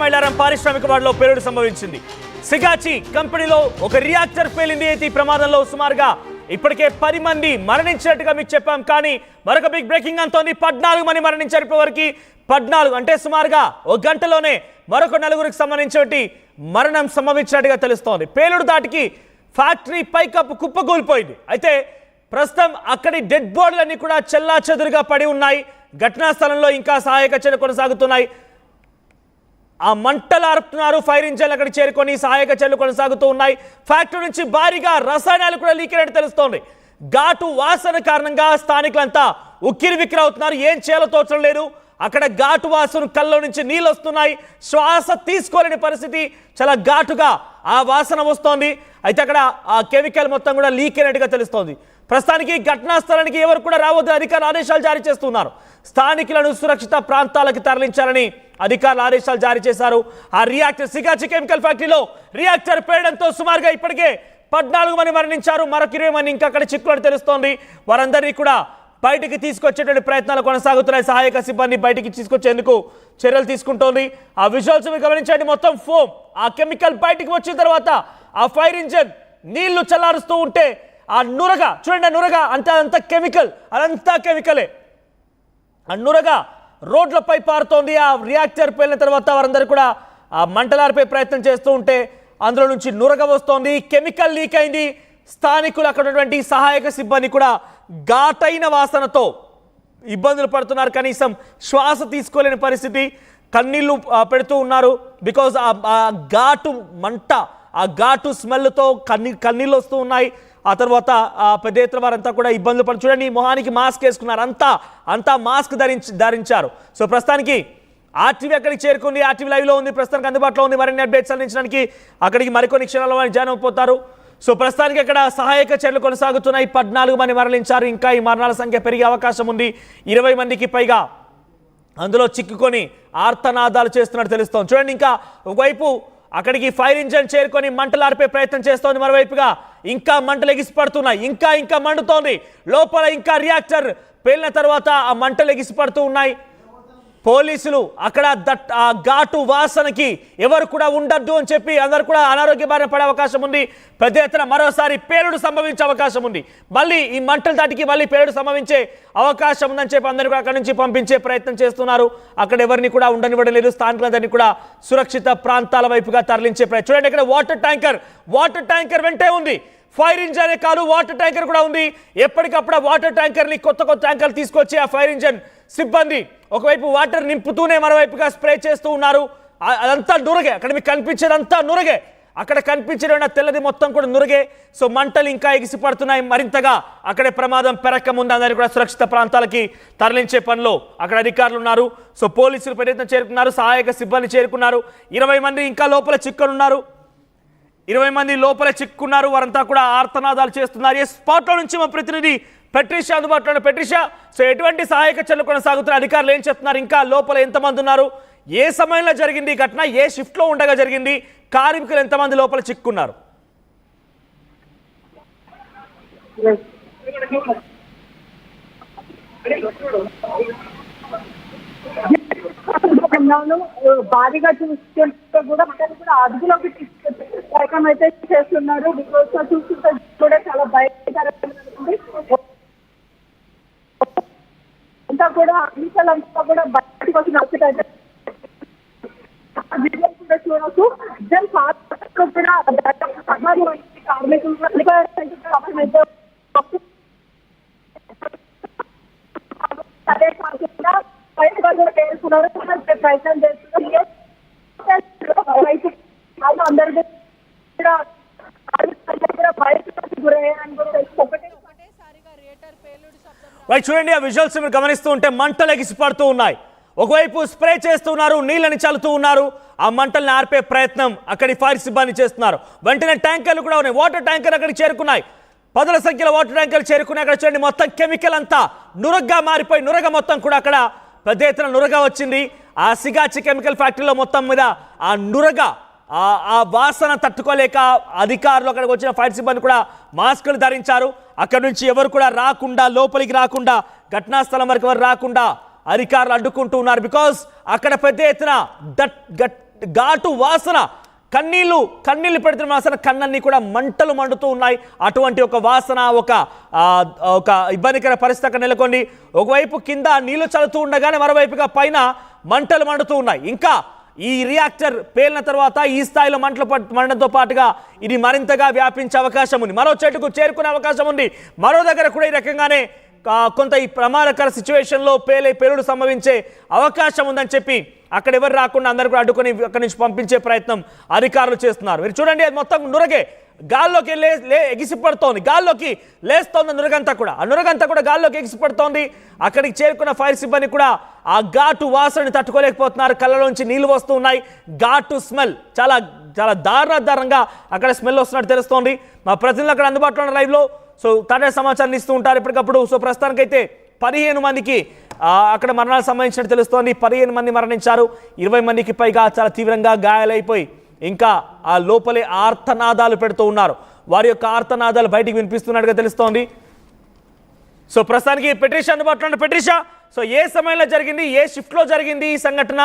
మైలారం పారిశ్రామిక వాడలో పేలుడు సంభవించింది. సిగాచి కంపెనీలో ఒక రియాక్టర్ పేలింది. అయితే ఈ ప్రమాదంలో సుమారుగా ఇప్పటికే 10 మంది మరణించినట్టుగా మీకు చెప్పాం. కానీ మరొక బిగ్ బ్రేకింగ్ అంతోంది. 14 మంది మరణించారు. ఇప్పటివరకు 14 అంటే సుమారుగా ఒక గంటలోనే మరొక 4గురికి సంబంధించి మరణం సంభవించినట్టుగా తెలుస్తోంది. పేలుడు దాటికి ఫ్యాక్టరీ పైకప్పు కుప్పకూలిపోయింది. అయితే ప్రస్తుతం అక్కడి డెడ్ బాడీలన్నీ కూడా చెల్లాచెదురుగా పడి ఉన్నాయి. ఘటనా స్థలంలో ఇంకా సహాయక చర్యలు కొనసాగుతున్నాయి. ఆ మంటలు ఆర్పుతున్నారు. ఫైర్ ఇంజన్లు అక్కడ చేరుకొని సహాయక చర్యలు కొనసాగుతూ ఉన్నాయి. ఫ్యాక్టరీ నుంచి భారీగా రసాయనాలు కూడా లీక్ అయినట్టు తెలుస్తోంది. ఘాటు వాసన కారణంగా స్థానికులంతా ఉక్కిరి బిక్కిరి అవుతున్నారు. ఏం చేయాలో తోచడం లేదు. అక్కడ ఘాటు వాసన కళ్ళలో నుంచి నీళ్ళు వస్తున్నాయి. శ్వాస తీసుకోలేని పరిస్థితి. చాలా ఘాటుగా ఆ వాసన వస్తోంది. అయితే అక్కడ ఆ కెమికల్ మొత్తం కూడా లీక్ అయినట్టుగా తెలుస్తోంది. ప్రస్తుతానికి ఘటనా స్థలానికి ఎవరు కూడా రావద్దు అధికారులు ఆదేశాలు జారీ చేస్తున్నారు. స్థానికులను సురక్షిత ప్రాంతాలకు తరలించాలని అధికారులు ఆదేశాలు జారీ చేశారు. ఆ రియాక్టర్ సిగాచి కెమికల్ ఫ్యాక్టరీలో రియాక్టర్ పేలడంతో సుమారుగా ఇప్పటికే 14 మంది మరణించారు. మరొక 20 మంది ఇంకా అక్కడ చిక్కులని తెలుస్తోంది. వారందరినీ కూడా బయటికి తీసుకొచ్చేటువంటి ప్రయత్నాలు కొనసాగుతున్నాయి. సహాయక సిబ్బంది బయటికి తీసుకొచ్చేందుకు చర్యలు తీసుకుంటోంది. ఆ విజువల్స్ గమనించండి. మొత్తం ఫోమ్ ఆ కెమికల్ బయటికి వచ్చిన తర్వాత ఆ ఫైర్ ఇంజన్ నీళ్లు చల్లారుస్తూ ఉంటే ఆ నురగ చూడండి. ఆ నురగ అంతా కెమికల్, అదంతా కెమికలే. ఆ నురగ రోడ్లపై పారుతోంది. ఆ రియాక్టర్ పేలిన తర్వాత వారందరూ కూడా ఆ మంటలార్పే ప్రయత్నం చేస్తూ ఉంటే అందులో నుంచి నురగ వస్తోంది. కెమికల్ లీక్ అయింది. స్థానికులు అక్కడ ఉన్నటువంటి సహాయక సిబ్బంది కూడా ఘాటైన వాసనతో ఇబ్బందులు పడుతున్నారు. కనీసం శ్వాస తీసుకోలేని పరిస్థితి. కన్నీళ్లు పెడుతూ ఉన్నారు. బికాజ్ ఆ ఘాటు మంట, ఆ ఘాటు స్మెల్తో కన్నీళ్ళు వస్తూ ఉన్నాయి. ఆ తర్వాత పెద్ద ఎత్తున వారంతా కూడా ఇబ్బందులు పడి చూడండి. మొహానికి మాస్క్ వేసుకున్నారు. అంతా మాస్క్ ధరించారు. సో ప్రస్తుతానికి ఆర్టీవీ అక్కడికి చేరుకుంది. ఆర్టీవీ లైవ్లో ఉంది. ప్రస్తుతానికి అందుబాటులో ఉంది. మరిన్ని అప్డేట్స్ అందించడానికి అక్కడికి మరికొన్ని క్షణాల్లో జాయిన్ అయిపోతారు. సో ప్రస్తుతానికి అక్కడ సహాయక చర్యలు కొనసాగుతున్నాయి. 14 మంది మరణించారు. ఇంకా ఈ మరణాల సంఖ్య పెరిగే అవకాశం ఉంది. 20 మందికి పైగా అందులో చిక్కుకొని ఆర్తనాదాలు చేస్తున్నట్టు తెలుస్తోంది. చూడండి, ఇంకా ఒకవైపు అక్కడికి ఫైర్ ఇంజన్ చేరుకొని మంటలు ఆర్పే ప్రయత్నం చేస్తోంది. మరోవైపుగా ఇంకా మంటలు ఎగిసిపడుతున్నాయి. ఇంకా మండుతోంది. లోపల ఇంకా రియాక్టర్ పేలిన తర్వాత ఆ మంటలు ఎగిసిపడుతూ ఉన్నాయి. పోలీసులు అక్కడ ఆ ఘాటు వాసనకి ఎవరు కూడా ఉండద్దు అని చెప్పి అందరు కూడా అనారోగ్య బారిన పడే అవకాశం ఉంది. పెద్ద ఎత్తున మరోసారి పేలుడు సంభవించే అవకాశం ఉంది. మళ్ళీ ఈ మంటలు దాటికి మళ్ళీ పేలుడు సంభవించే అవకాశం ఉందని చెప్పి అందరూ కూడా అక్కడి నుంచి పంపించే ప్రయత్నం చేస్తున్నారు. అక్కడ ఎవరిని కూడా ఉండనివ్వడం లేదు. స్థానికులందరినీ కూడా సురక్షిత ప్రాంతాల వైపుగా తరలించే ప్రయత్నం. చూడండి, ఇక్కడ వాటర్ ట్యాంకర్ వెంటే ఉంది. ఫైర్ ఇంజన్ కాదు, వాటర్ ట్యాంకర్ కూడా ఉంది. ఎప్పటికప్పుడు వాటర్ ట్యాంకర్ని కొత్త ట్యాంకర్లు తీసుకొచ్చి ఆ ఫైర్ ఇంజన్ సిబ్బంది ఒకవైపు వాటర్ నింపుతూనే మరోవైపుగా స్ప్రే చేస్తూ ఉన్నారు. అదంతా నురగే. అక్కడ మీకు కనిపించేదంతా నురగే. అక్కడ కనిపించిన తెల్లది మొత్తం కూడా నురగే. సో మంటలు ఇంకా ఎగిసిపడుతున్నాయి. మరింతగా అక్కడే ప్రమాదం పెరక్క ముందు అందరినీ కూడా సురక్షిత ప్రాంతాలకి తరలించే పనిలో అక్కడ అధికారులు ఉన్నారు. సో పోలీసులు ప్రయత్నం చేరుకున్నారు. సహాయక సిబ్బంది చేరుకున్నారు. 20 మంది ఇంకా లోపల చిక్కున్నారు. 20 మంది లోపల చిక్కున్నారు. వారంతా కూడా ఆర్తనాదాలు చేస్తున్నారు. ఈ స్పాట్లో నుంచి మా ప్రతినిధి పెట్రిషా అందుబాటులో. పెట్రిషా, సో ఎటువంటి సహాయక చర్యలు కొనసాగుతున్నారు? అధికారులు ఏం చెప్తున్నారు? ఇంకా లోపల ఎంతమంది ఉన్నారు? ఏ సమయంలో జరిగింది ఈ ఘటన? ఏ షిఫ్ట్లో ఉండగా జరిగింది? కార్మికులు ఎంతమంది లోపల చిక్కున్నారు? భారీగా చూస్తుంటే కూడా అదుపులోకి తీసుకొచ్చే అయితే చేస్తున్నారు. బికాస్ చూస్తుంటే కూడా చాలా భయంకరంగా అంతా కూడా అన్నిసార్లంతా కూడా బయటకు వచ్చిన అయితే కూడా చూడవచ్చు. కూడా కార్మికులు అదే కాకుండా బయట చేసుకున్నారు. ప్రయత్నం చేస్తున్నారు. అందరికీ గురయ్యారని కూడా ఒకటే చూడండి. ఆ విజువల్స్ మీరు గమనిస్తూ ఉంటే మంటలు ఎగిసిపడుతూ ఉన్నాయి. ఒకవైపు స్ప్రే చేస్తున్నారు, నీళ్ళని చల్లుతూ ఉన్నారు. ఆ మంటల్ని ఆర్పే ప్రయత్నం అక్కడి ఫైర్ సిబ్బంది చేస్తున్నారు. వెంటనే ట్యాంకర్లు కూడా ఉన్నాయి. వాటర్ ట్యాంకర్లు అక్కడికి చేరుకున్నాయి. 10ల సంఖ్యలో వాటర్ ట్యాంకర్లు చేరుకున్నాయి. అక్కడ చూడండి, మొత్తం కెమికల్ అంతా నురగ్గా మారిపోయి నురగ మొత్తం కూడా అక్కడ పెద్ద ఎత్తున నురగ వచ్చింది. ఆ సిగాచి కెమికల్ ఫ్యాక్టరీలో మొత్తం మీద ఆ నురగ ఆ వాసన తట్టుకోలేక అధికారులు అక్కడికి వచ్చిన ఫైర్ సిబ్బంది కూడా మాస్కులు ధరించారు. అక్కడి నుంచి ఎవరు కూడా రాకుండా, లోపలికి రాకుండా, ఘటనా స్థలం వరకు ఎవరు రాకుండా అధికారులు అడ్డుకుంటూ ఉన్నారు. బికాస్ అక్కడ పెద్ద ఎత్తున ఘాటు వాసన, కన్నీళ్లు పెడుతున్న వాసన, కన్నన్నీ కూడా మంటలు మండుతూ ఉన్నాయి. అటువంటి ఒక వాసన, ఒక ఇబ్బందికర పరిస్థితి అక్కడ నెలకొంది. ఒకవైపు కింద నీళ్లు చల్లుతూ ఉండగానే మరోవైపుగా పైన మంటలు మండుతూ ఉన్నాయి. ఇంకా ఈ రియాక్టర్ పేలిన తర్వాత ఈ స్థాయిలో మండడంతో పాటుగా ఇది మరింతగా వ్యాపించే అవకాశం ఉంది, మరో చెట్టుకు చేరుకునే అవకాశం ఉంది. మరో దగ్గర కూడా ఈ రకంగానే కొంత ఈ ప్రమాదకర సిచ్యువేషన్లో పేలుడు సంభవించే అవకాశం ఉందని చెప్పి అక్కడ ఎవరు రాకుండా అందరు కూడా అడ్డుకొని అక్కడి నుంచి పంపించే ప్రయత్నం అధికారులు చేస్తున్నారు. మీరు చూడండి, అది మొత్తం నురగే గాల్లోకి ఎగిసిపడుతోంది, గాల్లోకి లేస్తోంది నురగంతా కూడా. ఆ నురగంతా కూడా గాల్లోకి ఎగిసిపడుతోంది. అక్కడికి చేరుకున్న ఫైర్ సిబ్బంది కూడా ఆ ఘాటు వాసనని తట్టుకోలేకపోతున్నారు. కళ్ళలోంచి నీళ్లు వస్తూ ఉన్నాయి. ఘాటు స్మెల్ చాలా చాలా దారుణంగా అక్కడ స్మెల్ వస్తున్నట్టు తెలుస్తోంది. మా ప్రతినిధులు అక్కడ అందుబాటులో ఉన్న లైవ్లో తాజా సమాచారాన్ని ఇస్తూ ఉంటారు ఎప్పటికప్పుడు. ప్రస్తుతానికైతే 15 మందికి అక్కడ మరణాలకు సంబంధించినట్టు తెలుస్తోంది. 15 మంది మరణించారు, 20 మందికి పైగా చాలా తీవ్రంగా గాయాలైపోయి ఇంకా ఆ లోపలే ఆర్తనాదాలు పెడుతూ ఉన్నారు. వారి యొక్క ఆర్తనాదాలు బయటికి వినిపిస్తున్నట్టుగా తెలుస్తోంది. ప్రస్తుతానికి పెట్రిషా అందుబాటులో ఉన్న పెట్రిషా, ఏ సమయంలో జరిగింది, ఏ షిఫ్ట్లో జరిగింది ఈ సంఘటన?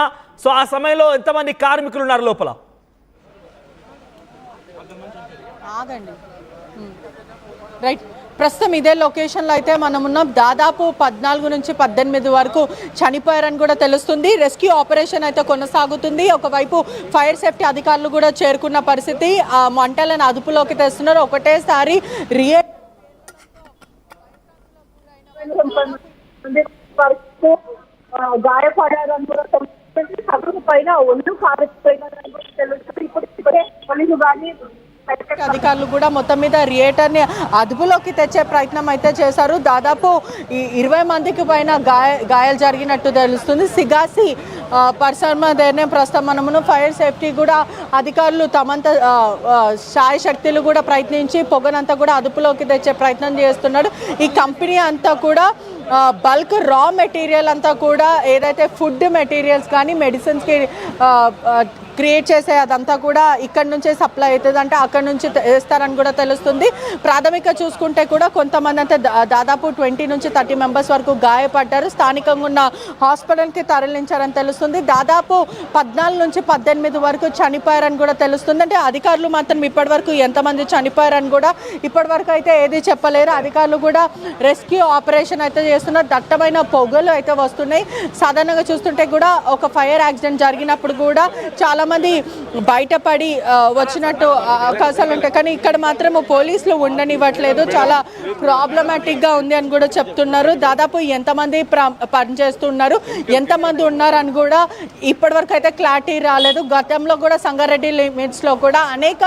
ఆ సమయంలో ఎంతమంది కార్మికులు ఉన్నారు లోపల? రైట్, ప్రస్తుతం ఇదే లొకేషన్లో అయితే మనం ఉన్నాం. దాదాపు 14 నుంచి 18 వరకు చనిపోయారని కూడా తెలుస్తుంది. రెస్క్యూ ఆపరేషన్ అయితే కొనసాగుతుంది. ఒకవైపు ఫైర్ సేఫ్టీ అధికారులు కూడా చేరుకున్న పరిస్థితి, ఆ మంటలను అదుపులోకి తెస్తున్నారు. ఒకటేసారి గాయపడారని కూడా తెలుస్తుంది. సగం పైన ఒళ్ళు కారిపోయినారని కూడా తెలుస్తుంది. ఇప్పుడే పోలీసు కానీ అధికారులు కూడా మొత్తం మీద రియేటర్ని అదుపులోకి తెచ్చే ప్రయత్నం అయితే చేశారు. దాదాపు 20 మందికి పైన గాయాలు జరిగినట్టు తెలుస్తుంది. సిగాసి పరిశ్రమ ప్రస్తుతం మనమును ఫైర్ సేఫ్టీ కూడా అధికారులు తమంత శాయశక్తులు కూడా ప్రయత్నించి పొగనంతా కూడా అదుపులోకి తెచ్చే ప్రయత్నం చేస్తున్నాడు. ఈ కంపెనీ అంతా కూడా బల్క్ రా మెటీరియల్ అంతా కూడా ఏదైతే ఫుడ్ మెటీరియల్స్ కానీ మెడిసిన్స్కి క్రియేట్ చేసే అదంతా కూడా ఇక్కడ నుంచే సప్లై అవుతుంది, అంటే అక్కడ నుంచి వేస్తారని కూడా తెలుస్తుంది. ప్రాథమిక చూసుకుంటే కూడా కొంతమంది అంతా దాదాపు 20 నుంచి 30 మెంబర్స్ వరకు గాయపడ్డారు. స్థానికంగా ఉన్న హాస్పిటల్కి తరలించారని తెలుస్తుంది. దాదాపు 14 నుంచి 18 వరకు చనిపోయారని కూడా తెలుస్తుంది. అంటే అధికారులు మాత్రం ఇప్పటి వరకు ఎంతమంది చనిపోయారని కూడా ఇప్పటి వరకు అయితే ఏది చెప్పలేరు. అధికారులు కూడా రెస్క్యూ ఆపరేషన్ అయితే చేస్తున్నారు. దట్టమైన పొగలు అయితే వస్తున్నాయి. సాధారణంగా చూస్తుంటే కూడా ఒక ఫైర్ యాక్సిడెంట్ జరిగినప్పుడు కూడా చాలా మంది బయటపడి వచ్చినట్టు అవకాశాలు ఉంటాయి, కానీ ఇక్కడ మాత్రం పోలీసులు ఉండనివ్వట్లేదు. చాలా ప్రాబ్లమాటిక్గా ఉంది అని కూడా చెప్తున్నారు. దాదాపు ఎంతమంది పనిచేస్తున్నారు, ఎంతమంది ఉన్నారని కూడా ఇప్పటివరకు అయితే క్లారిటీ రాలేదు. గతంలో కూడా సంగారెడ్డి లిమిట్స్లో కూడా అనేక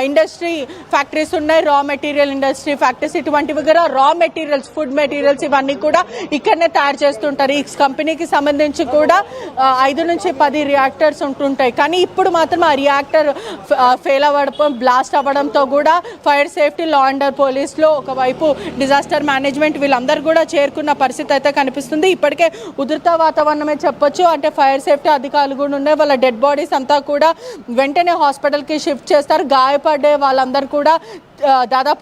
ఇండస్ట్రీ ఫ్యాక్టరీస్ ఉన్నాయి, రా మెటీరియల్ ఇండస్ట్రీ ఫ్యాక్టరీస్. ఇటువంటివి కూడా రా మెటీరియల్స్, ఫుడ్ మెటీరియల్స్ ఇవన్నీ కూడా ఇక్కడనే తయారు చేస్తుంటారు. ఈ కంపెనీకి సంబంధించి కూడా 5 నుంచి 10 రియాక్టర్స్ ఉంటుంటాయి. కానీ ఇప్పుడు మాత్రం ఆ రియాక్టర్ ఫెయిల్ అవ్వడం, బ్లాస్ట్ అవ్వడంతో కూడా fire safety, law and order పోలీసులు, ఒకవైపు డిజాస్టర్ మేనేజ్మెంట్ వీళ్ళందరూ కూడా చేరుకున్న పరిస్థితి అయితే కనిపిస్తుంది. ఇప్పటికే ఉధృత వాతావరణమే చెప్పొచ్చు. అంటే ఫైర్ సేఫ్టీ అధికారులు కూడా ఉన్నాయి. వాళ్ళ డెడ్ బాడీస్ అంతా కూడా వెంటనే హాస్పిటల్కి షిఫ్ట్ చేస్తారు. గాయపడే వాళ్ళందరూ కూడా దాదాపు